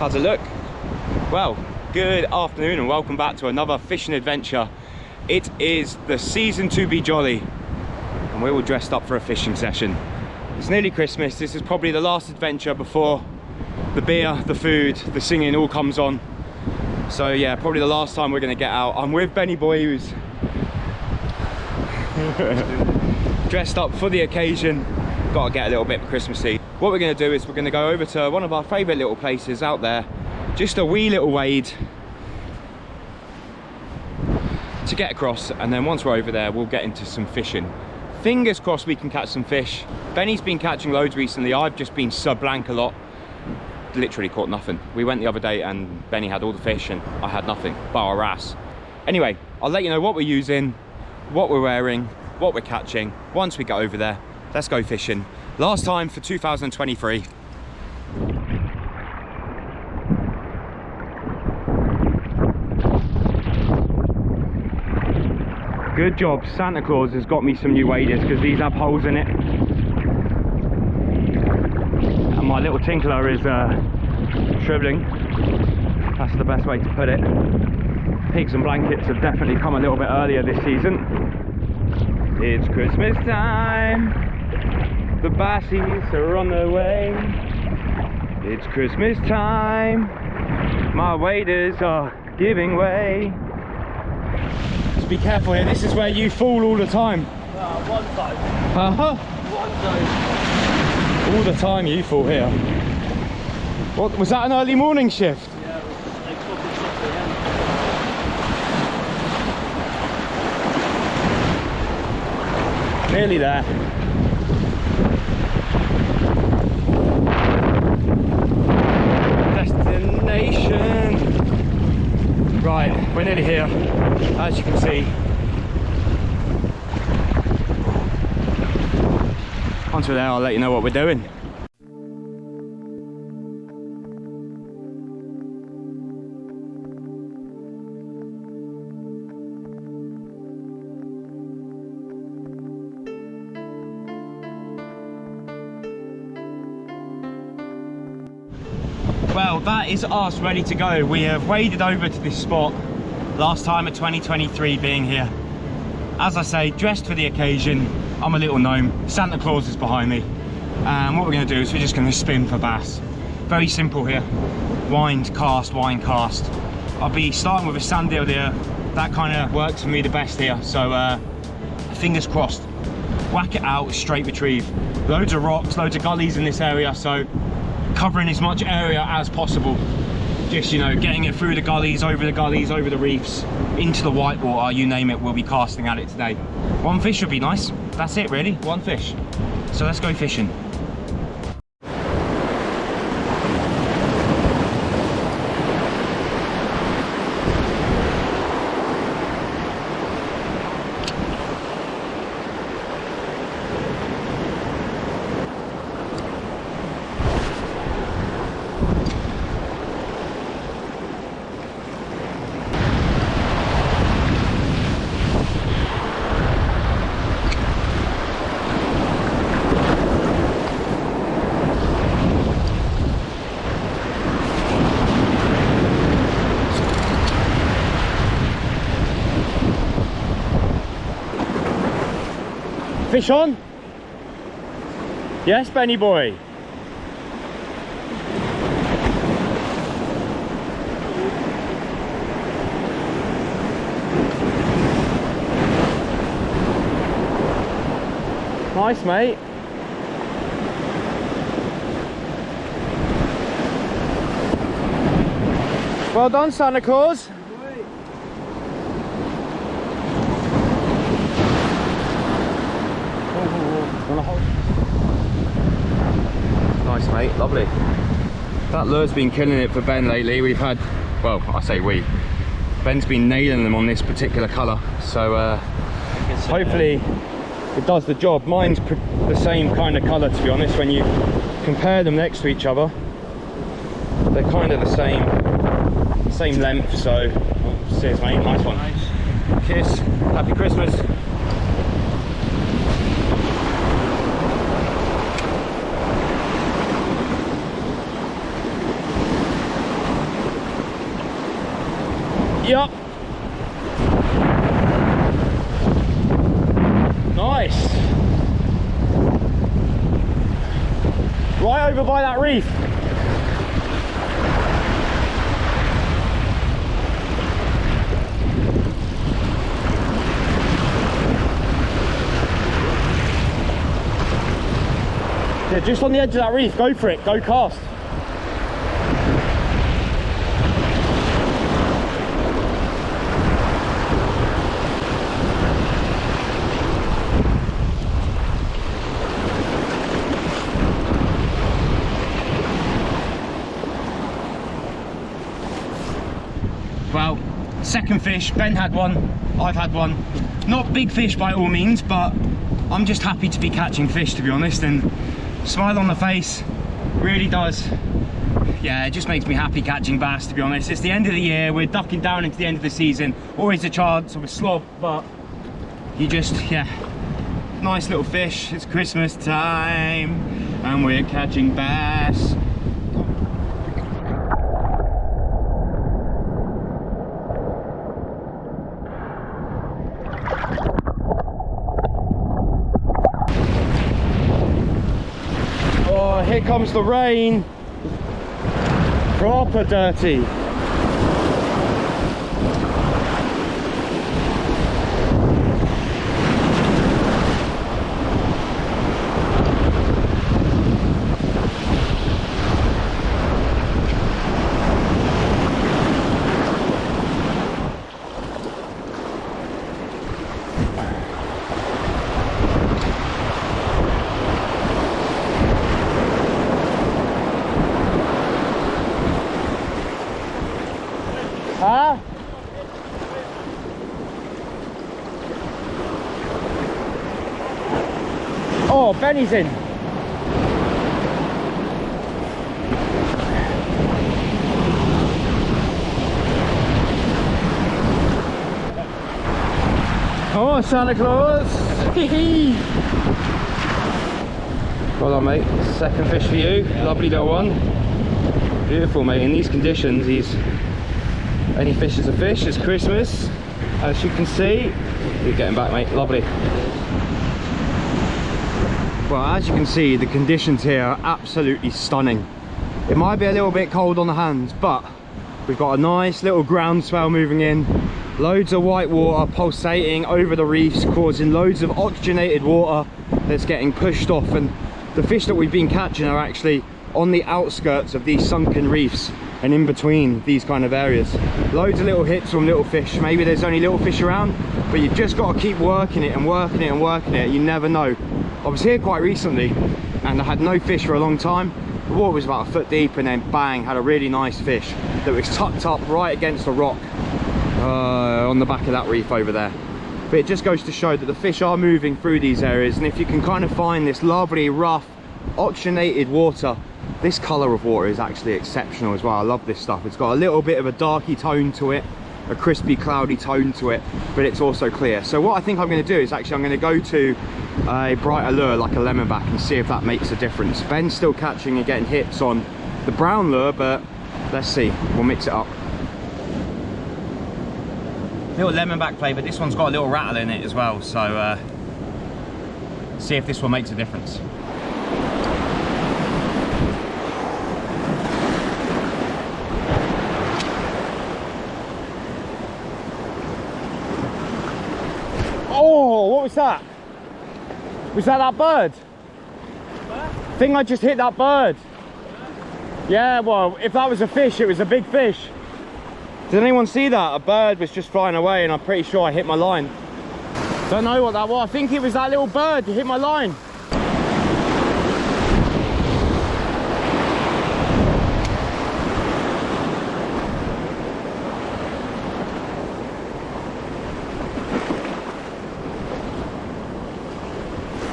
How's it look? Well, good afternoon and welcome back to another fishing adventure. It is the season to be jolly and we're all dressed up for a fishing session. It's nearly Christmas. This is probably the last adventure before the beer, the food, the singing all comes on. So yeah, probably the last time we're going to get out. I'm with Benny Boy, who's dressed up for the occasion. Got to get a little bit Christmassy. What we're going to do is we're going to go over to one of our favourite little places out there. Just a wee little wade to get across, and then once we're over there we'll get into some fishing. Fingers crossed we can catch some fish. Benny's been catching loads recently. I've just been sub blank a lot. Literally caught nothing. We went the other day and Benny had all the fish and I had nothing, bar a wrasse. Anyway, I'll let you know what we're using, what we're wearing, what we're catching once we get over there. Let's go fishing. Last time for 2023. Good job, Santa Claus has got me some new waders because these have holes in it. And my little tinkler is shriveling. That's the best way to put it. Pigs and blankets have definitely come a little bit earlier this season. It's Christmas time. The bassies are on their way. It's Christmas time. My waders are giving way. Just be careful here. This is where you fall all the time. One time. One time. All the time you fall here. What was that? An early morning shift? Yeah, they took it 6 AM. Nearly there. Destination. Right, we're nearly here, as you can see. Once we're there, I'll let you know what we're doing. Well, that is us ready to go. We have waded over to this spot, last time of 2023 being here. As I say, dressed for the occasion. I'm a little gnome. Santa Claus is behind me. And what we're going to do is we're just going to spin for bass. Very simple here. Wind, cast, wind, cast. I'll be starting with a sand deal there. That kind of works for me the best here. So fingers crossed. Whack it out, straight retrieve. Loads of rocks, loads of gullies in this area. So covering as much area as possible, just, you know, getting it through the gullies, over the reefs, into the white water, you name it, we'll be casting at it today. One fish would be nice. That's it really, one fish. So let's go fishing. Fish on? Yes, Benny boy. Nice, mate. Well done, Santa Claus. Nice, mate, lovely. That lure's been killing it for Ben lately. We've had, well, I say we, Ben's been nailing them on this particular colour, so hopefully it does the job. Mine's the same kind of colour, to be honest. When you compare them next to each other, they're kind of the same length. So cheers, mate, nice one. Nice. Kiss, happy Christmas. over by that reef. Yeah, just on the edge of that reef, go for it, go cast. Well, second fish, Ben had one, I've had one. Not big fish by all means, but I'm just happy to be catching fish, to be honest, and smile on the face really does, yeah, it just makes me happy catching bass, to be honest. It's the end of the year, we're ducking down into the end of the season, always a chance of a slob, but you just, yeah, nice little fish. It's Christmas time and we're catching bass. Here comes the rain, proper dirty. Huh? Oh, Benny's in. Come on, Santa Claus. Well done, mate. Second fish for you. Lovely little one. Beautiful, mate. In these conditions, any fish is a fish. It's Christmas, as you can see. You're getting back, mate. Lovely. Well, as you can see, the conditions here are absolutely stunning. It might be a little bit cold on the hands, but we've got a nice little groundswell moving in. Loads of white water pulsating over the reefs, causing loads of oxygenated water that's getting pushed off. And the fish that we've been catching are actually on the outskirts of these sunken reefs and in between these kind of areas. Loads of little hits from little fish. Maybe there's only little fish around, but you've just got to keep working it and working it and working it. You never know. I was here quite recently and I had no fish for a long time. The water was about a foot deep, and then bang, had a really nice fish that was tucked up right against a rock on the back of that reef over there. But it just goes to show that the fish are moving through these areas, and if you can kind of find this lovely, rough, oxygenated water, this colour of water is actually exceptional as well. I love this stuff. It's got a little bit of a darky tone to it, a crispy, cloudy tone to it, but it's also clear. So what I think I'm going to do is actually I'm going to go to a brighter lure like a lemonback and see if that makes a difference. Ben's still catching and getting hits on the brown lure, but let's see. We'll mix it up. Little lemonback flavour. This one's got a little rattle in it as well, so see if this one makes a difference. Oh, what was that? Was that bird? I think I just hit that bird. Yeah, well, if that was a fish, it was a big fish. Did anyone see that? A bird was just flying away and I'm pretty sure I hit my line. Don't know what that was. I think it was that little bird that hit my line.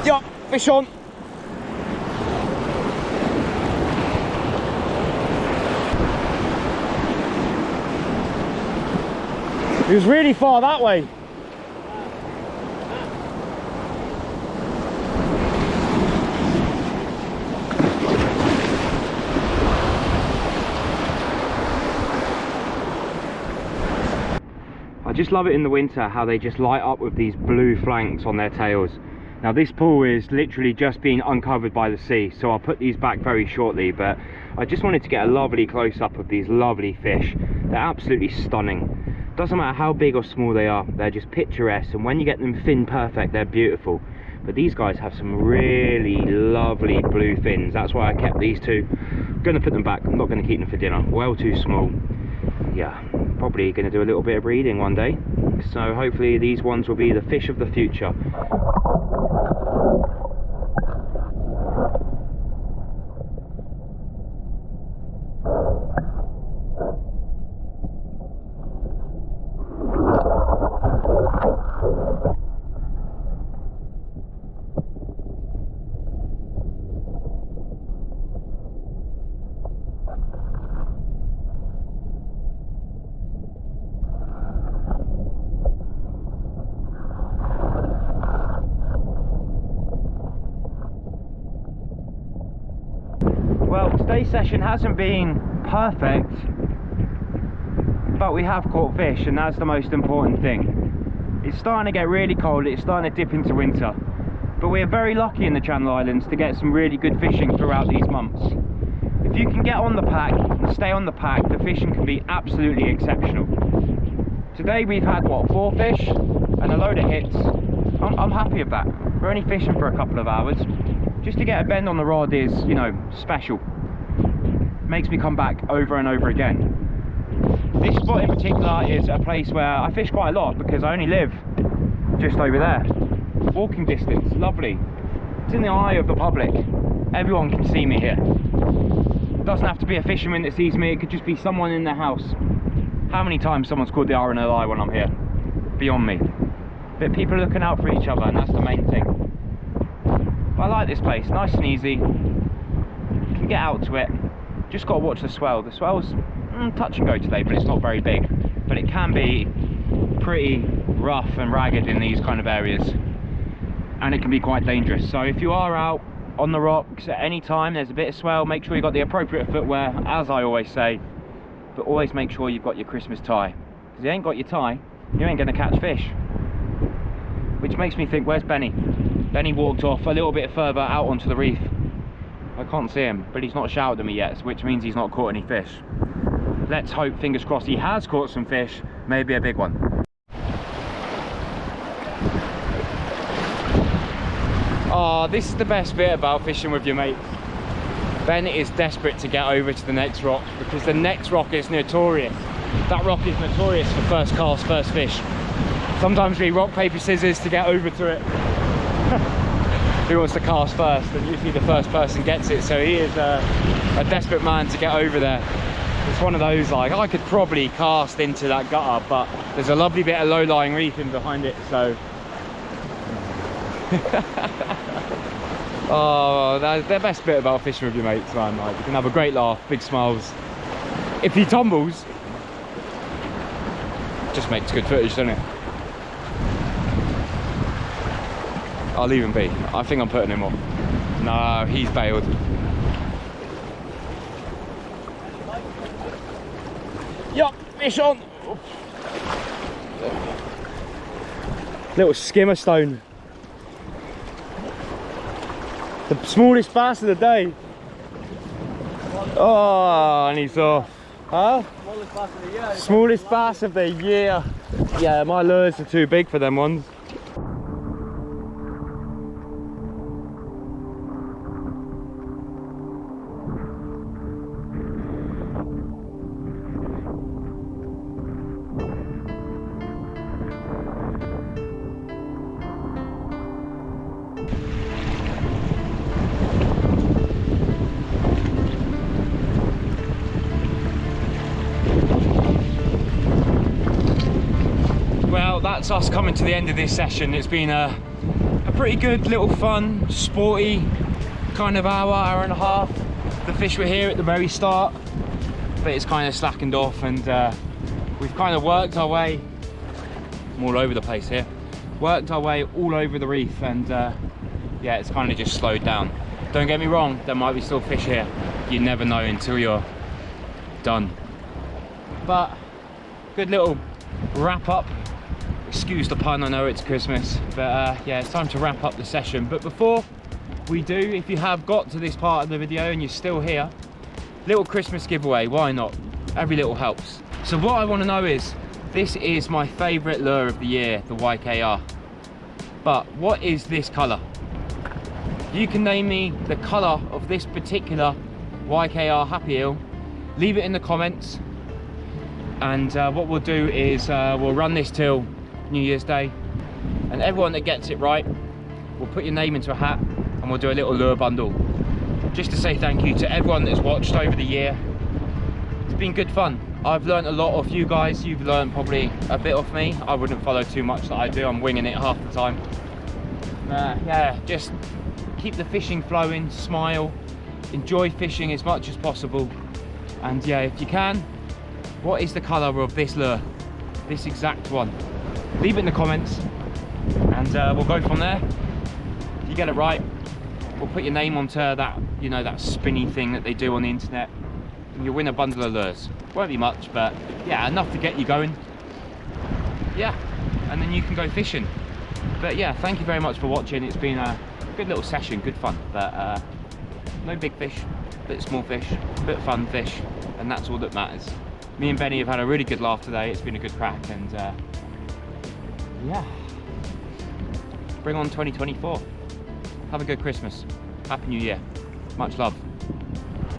Yup, fish on. It was really far that way. I just love it in the winter how they just light up with these blue flanks on their tails. Now this pool is literally just being uncovered by the sea, so I'll put these back very shortly, but I just wanted to get a lovely close-up of these lovely fish. They're absolutely stunning. Doesn't matter how big or small they are, they're just picturesque, and when you get them fin perfect, they're beautiful. But these guys have some really lovely blue fins. That's why I kept these two. I'm going to put them back. I'm not going to keep them for dinner. Well too small. Yeah, probably going to do a little bit of breeding one day. So hopefully these ones will be the fish of the future. Well, today's session hasn't been perfect, but we have caught fish, and that's the most important thing. It's starting to get really cold, it's starting to dip into winter, but we're very lucky in the Channel Islands to get some really good fishing throughout these months. If you can get on the pack and stay on the pack, the fishing can be absolutely exceptional. Today we've had, what, 4 fish and a load of hits. I'm happy with that. We're only fishing for a couple of hours. Just to get a bend on the rod is, you know, special. Makes me come back over and over again. This spot in particular is a place where I fish quite a lot because I only live just over there. Walking distance, lovely. It's in the eye of the public. Everyone can see me here. It doesn't have to be a fisherman that sees me, it could just be someone in their house. How many times someone's called the RNLI when I'm here? Beyond me. But people are looking out for each other, and that's the main thing. I like this place, nice and easy. You can get out to it. Just got to watch the swell. The swell's touch and go today, but it's not very big. But it can be pretty rough and ragged in these kind of areas, and it can be quite dangerous. So if you are out on the rocks at any time, there's a bit of swell, make sure you've got the appropriate footwear, as I always say. But always make sure you've got your Christmas tie. Because if you ain't got your tie, you ain't going to catch fish. Which makes me think, where's Benny? Benny walked off a little bit further out onto the reef. I can't see him, but he's not shouted at me yet, which means he's not caught any fish. Let's hope, fingers crossed, he has caught some fish, maybe a big one. Oh, this is the best bit about fishing with your mates. Ben is desperate to get over to the next rock because the next rock is notorious. That rock is notorious for first cast, first fish. Sometimes we rock, paper, scissors to get over to it. Who wants to cast first? And usually the first person gets it, so he is a desperate man to get over there. It's one of those, like, I could probably cast into that gutter, but there's a lovely bit of low-lying reef in behind it, so... Oh, that's the best bit about fishing with your mates, man. Like, you can have a great laugh, big smiles. If he tumbles, just makes good footage, doesn't it? I'll leave him be. I think I'm putting him off. No, he's bailed. Yup, fish on. Little skimmer stone. The smallest bass of the day. Oh, and he's off. Huh? Smallest bass of the year. Smallest bass of the year. Yeah, my lures are too big for them ones. That's us coming to the end of this session. It's been a pretty good little fun, sporty kind of hour and a half. The fish were here at the very start, but it's kind of slackened off, and we've kind of worked our way. I'm all over the place here. Worked our way all over the reef, and yeah, it's kind of just slowed down. Don't get me wrong, there might be still fish here. You never know until you're done. But good little wrap up. Excuse the pun, I know it's Christmas, but yeah, it's time to wrap up the session. But before we do, if you have got to this part of the video and you're still here, little Christmas giveaway, why not? Every little helps. So what I want to know is, this is my favourite lure of the year, the YKR. But what is this colour? You can name me the colour of this particular YKR Happy Eel. Leave it in the comments. And what we'll do is we'll run this till New Year's Day. And everyone that gets it right, we'll put your name into a hat and we'll do a little lure bundle. Just to say thank you to everyone that's watched over the year. It's been good fun. I've learned a lot off you guys. You've learned probably a bit off me. I wouldn't follow too much that I do. I'm winging it half the time. Yeah, just keep the fishing flowing, smile, enjoy fishing as much as possible. And yeah, if you can, what is the colour of this lure? This exact one? Leave it in the comments and we'll go from there. If you get it right, we'll put your name onto that, you know, that spinny thing that they do on the internet, and you'll win a bundle of lures. Won't be much, but yeah, enough to get you going. Yeah, and then you can go fishing. But yeah, thank you very much for watching. It's been a good little session, good fun, but no big fish, bit small fish, bit of fun fish, and that's all that matters. Me and Benny have had a really good laugh today. It's been a good crack, and yeah, bring on 2024. Have a good Christmas. Happy New Year. Much love.